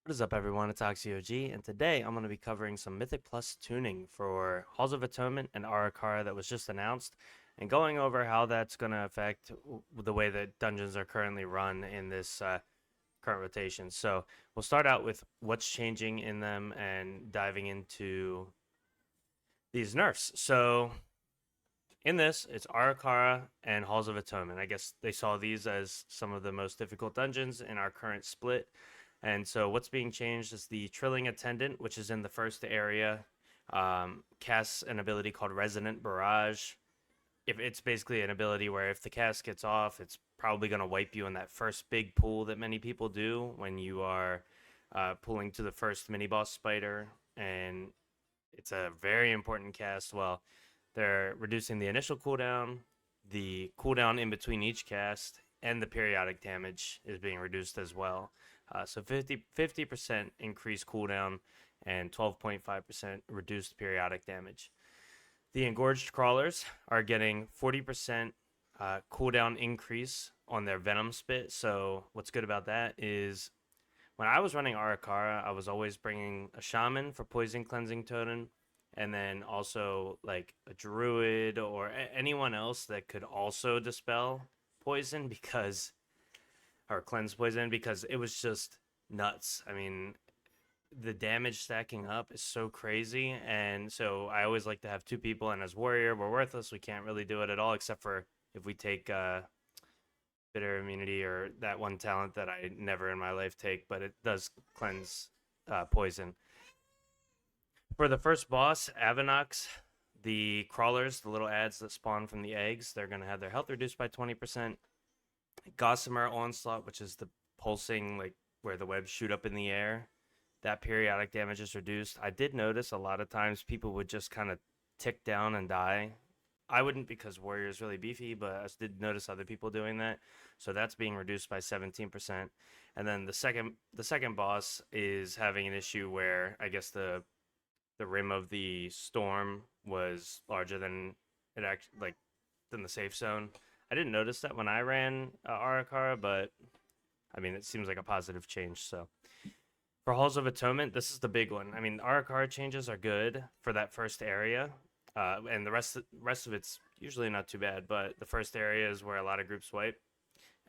What is up, everyone? It's OxxyOG, and today I'm going to be covering some Mythic Plus tuning for Halls of Atonement and Ara-Kara that was just announced, and going over how that's going to affect the way that dungeons are currently run in this current rotation. So we'll start out with what's changing in them and diving into these nerfs. So in this, it's Ara-Kara and Halls of Atonement. I guess they saw these as some of the most difficult dungeons in our current split. And so what's being changed is the Trilling Attendant, which is in the first area, casts an ability called Resonant Barrage. If it's basically an ability where if the cast gets off, it's probably going to wipe you in that first big pull that many people do when you are pulling to the first mini boss spider. And it's a very important cast. Well, they're reducing the initial cooldown, the cooldown in between each cast, and the periodic damage is being reduced as well. So 50% increased cooldown and 12.5% reduced periodic damage. The engorged crawlers are getting 40% cooldown increase on their venom spit. So what's good about that is when I was running Ara-Kara, I was always bringing a shaman for poison cleansing totem, and then also like a druid or anyone else that could also dispel poison because or cleanse poison because it was just nuts. I mean, the damage stacking up is so crazy, and so I always like to have two people. And as warrior, we're worthless. We can't really do it at all, except for if we take bitter immunity or that one talent that I never in my life take, but it does cleanse poison. For the first boss, Avanox, the crawlers, the little ads that spawn from the eggs, they're going to have their health reduced by 20%. Gossamer Onslaught, which is the pulsing, like where the webs shoot up in the air, that periodic damage is reduced. I did notice a lot of times people would just kind of tick down and die. I wouldn't because Warrior is really beefy, but I did notice other people doing that. So that's being reduced by 17%. And then the second boss is having an issue where I guess the rim of the storm was larger than it actually like than the safe zone. I didn't notice that when I ran Ara-Kara, but I mean it seems like a positive change. So for Halls of Atonement, this is the big one. I mean Ara-Kara changes are good for that first area, and the rest of it's usually not too bad. But the first area is where a lot of groups wipe,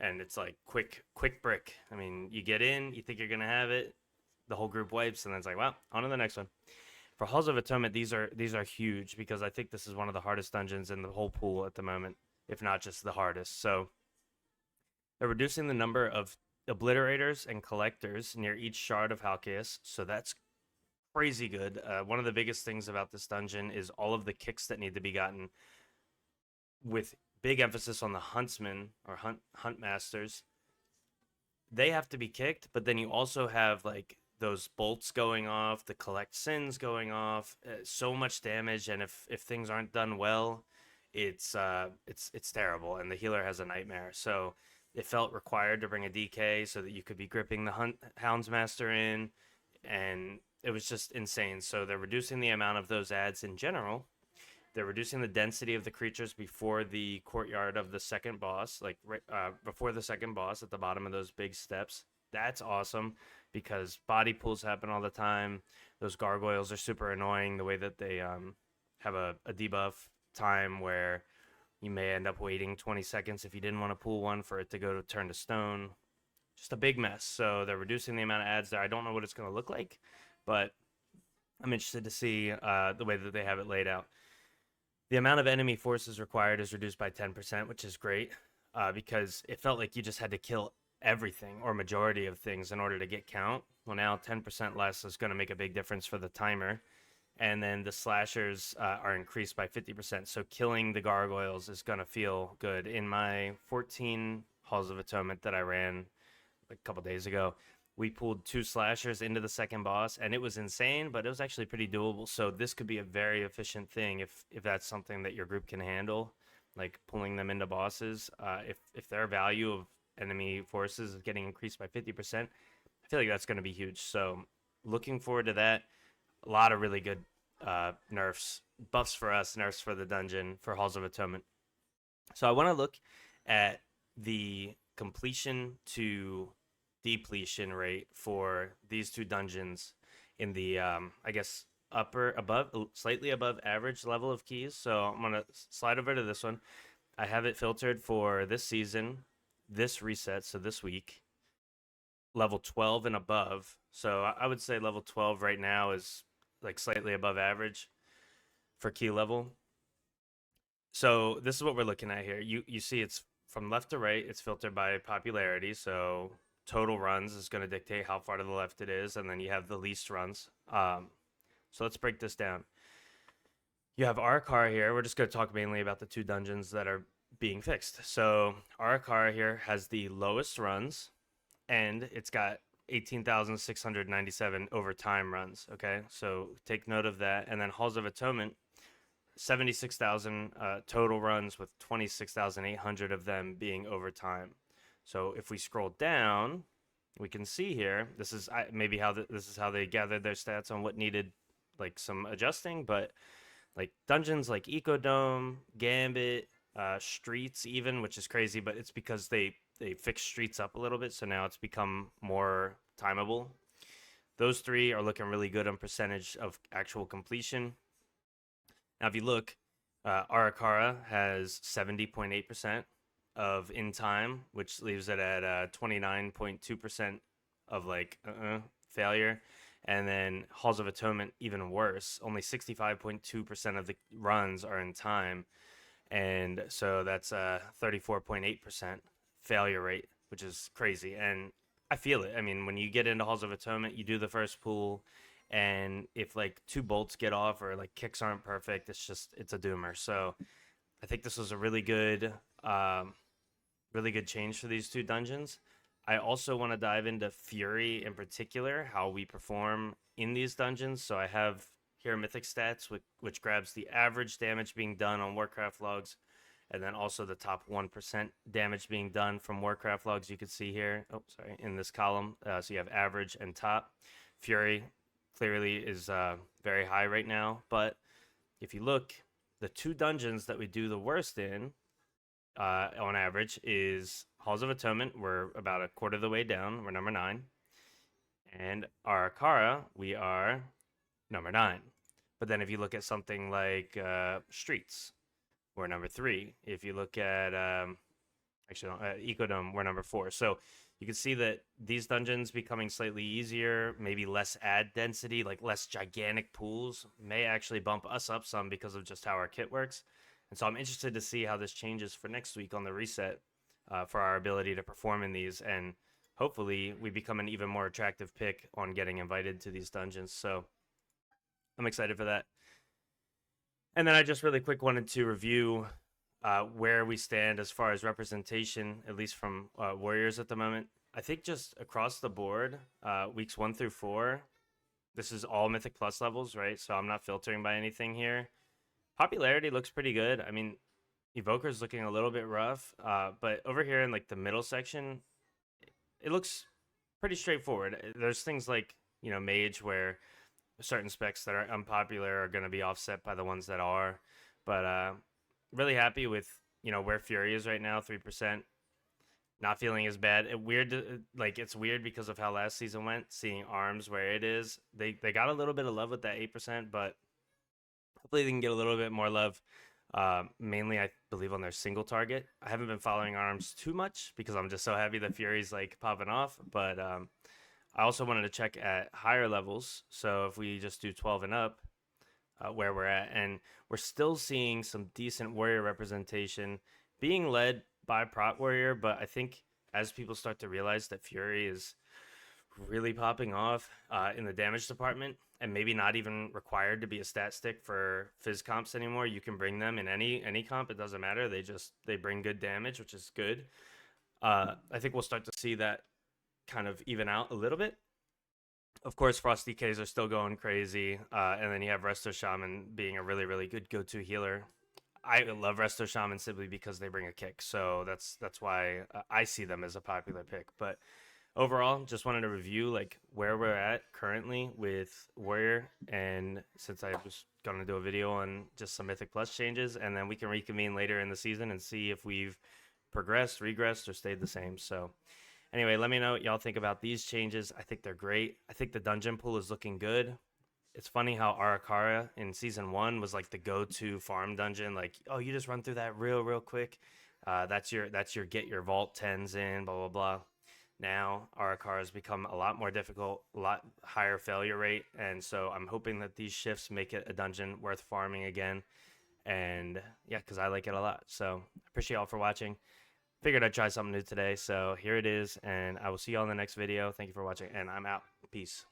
and it's like quick brick. I mean you get in, you think you're gonna have it, the whole group wipes, and then it's like, well, on to the next one. For Halls of Atonement, these are huge because I think this is one of the hardest dungeons in the whole pool at the moment, if not just the hardest. So they're reducing the number of obliterators and collectors near each shard of Halkias, so that's crazy good. One of the biggest things about this dungeon is all of the kicks that need to be gotten, with big emphasis on the huntsmen or hunt masters. They have to be kicked, but then you also have like those bolts going off, the collect sins going off, so much damage, and if things aren't done well, it's terrible, and the healer has a nightmare. So it felt required to bring a DK so that you could be gripping the houndsmaster in, and it was just insane. So they're reducing the amount of those ads in general. They're reducing the density of the creatures before the courtyard of the second boss, like before the second boss at the bottom of those big steps. That's awesome because body pulls happen all the time. Those gargoyles are super annoying. The way that they have a debuff time where you may end up waiting 20 seconds if you didn't want to pull one for it to go to turn to stone. Just a big mess. So they're reducing the amount of ads there. I don't know what it's going to look like, but I'm interested to see the way that they have it laid out. The amount of enemy forces required is reduced by 10%, which is great because it felt like you just had to kill everything or majority of things in order to get count. Well, now 10% less is going to make a big difference for the timer. And then the slashers are increased by 50%. So killing the gargoyles is going to feel good. In my 14 Halls of Atonement that I ran a couple days ago, we pulled 2 slashers into the second boss, and it was insane, but it was actually pretty doable. So this could be a very efficient thing if that's something that your group can handle, like pulling them into bosses. If their value of enemy forces is getting increased by 50%, I feel like that's going to be huge. So looking forward to that. A lot of really good nerfs, buffs for us, nerfs for the dungeon for Halls of Atonement. So I want to look at the completion to depletion rate for these two dungeons in the I guess upper above slightly above average level of keys. So I'm gonna slide over to this one. I have it filtered for this season, this reset, so this week, level 12 and above. So I would say level 12 right now is like slightly above average for key level. So this is what we're looking at here. You see it's from left to right, it's filtered by popularity. So total runs is going to dictate how far to the left it is, and then you have the least runs. So let's break this down. You have Ara-Kara here. We're just going to talk mainly about the two dungeons that are being fixed. So Ara-Kara here has the lowest runs, and it's got 18,697 over time runs. Okay, so take note of that. And then Halls of Atonement, 76,000 total runs, with 26,800 of them being overtime. So if we scroll down, we can see here, this is maybe how this is how they gathered their stats on what needed like some adjusting, but like dungeons like Ecodome, Gambit, Streets even, which is crazy, but it's because they fixed Streets up a little bit, so now it's become more timeable. Those three are looking really good on percentage of actual completion. Now, if you look, Ara-Kara has 70.8% of in time, which leaves it at 29.2% of like failure. And then Halls of Atonement, even worse, only 65.2% of the runs are in time. And so that's a 34.8% failure rate, which is crazy. And I feel it. I mean, when you get into Halls of Atonement, you do the first pool, and if like two bolts get off or like kicks aren't perfect, it's a doomer. So I think this was a really good change for these two dungeons. I also want to dive into Fury in particular, how we perform in these dungeons. So I have here Mythic Stats, which grabs the average damage being done on Warcraft logs, and then also the top 1% damage being done from Warcraft logs. You can see here, in this column. So you have average and top. Fury clearly is very high right now, but if you look, the two dungeons that we do the worst in on average is Halls of Atonement. We're about a quarter of the way down. We're number 9. And Ara-Kara, we are number 9. But then if you look at something like Streets, we're number 3. If you look at Ecodome, we're number 4. So you can see that these dungeons becoming slightly easier, maybe less ad density, like less gigantic pools, may actually bump us up some because of just how our kit works. And so I'm interested to see how this changes for next week on the reset for our ability to perform in these. And hopefully we become an even more attractive pick on getting invited to these dungeons. So I'm excited for that. And then I just really quick wanted to review where we stand as far as representation, at least from Warriors at the moment. I think just across the board, weeks 1 through 4, this is all Mythic Plus levels, right? So I'm not filtering by anything here. Popularity looks pretty good. I mean, Evoker's looking a little bit rough, but over here in like the middle section, it looks pretty straightforward. There's things like, Mage, where certain specs that are unpopular are going to be offset by the ones that are. But really happy with where Fury is right now, 3%. Not feeling as bad. It's weird because of how last season went. Seeing Arms where it is, they got a little bit of love with that 8%, but hopefully they can get a little bit more love. Mainly, I believe, on their single target. I haven't been following Arms too much because I'm just so happy that Fury's like popping off. But I also wanted to check at higher levels. So if we just do 12 and up, where we're at, and we're still seeing some decent warrior representation being led by Prot Warrior, but I think as people start to realize that Fury is really popping off in the damage department, and maybe not even required to be a stat stick for Fizz comps anymore, you can bring them in any comp, it doesn't matter, they bring good damage, which is good. I think we'll start to see that kind of even out a little bit. Of course, Frost DKs are still going crazy, and then you have Resto Shaman being a really, really good go-to healer. I love Resto Shaman simply because they bring a kick, so that's why I see them as a popular pick. But overall, just wanted to review like where we're at currently with Warrior, and since I was going to do a video on just some Mythic Plus changes, and then we can reconvene later in the season and see if we've progressed, regressed, or stayed the same. So Anyway, let me know what y'all think about these changes. I think they're great. I think the dungeon pool is looking good. It's funny how Ara-Kara in season 1 was like the go-to farm dungeon. Like, oh, you just run through that real quick. That's your get your vault 10s in, blah blah blah. Now Ara-Kara has become a lot more difficult, a lot higher failure rate, and so I'm hoping that these shifts make it a dungeon worth farming again. And yeah, because I like it a lot. So I appreciate y'all for watching. Figured I'd try something new today, so here it is, and I will see y'all in the next video. Thank you for watching, and I'm out. Peace.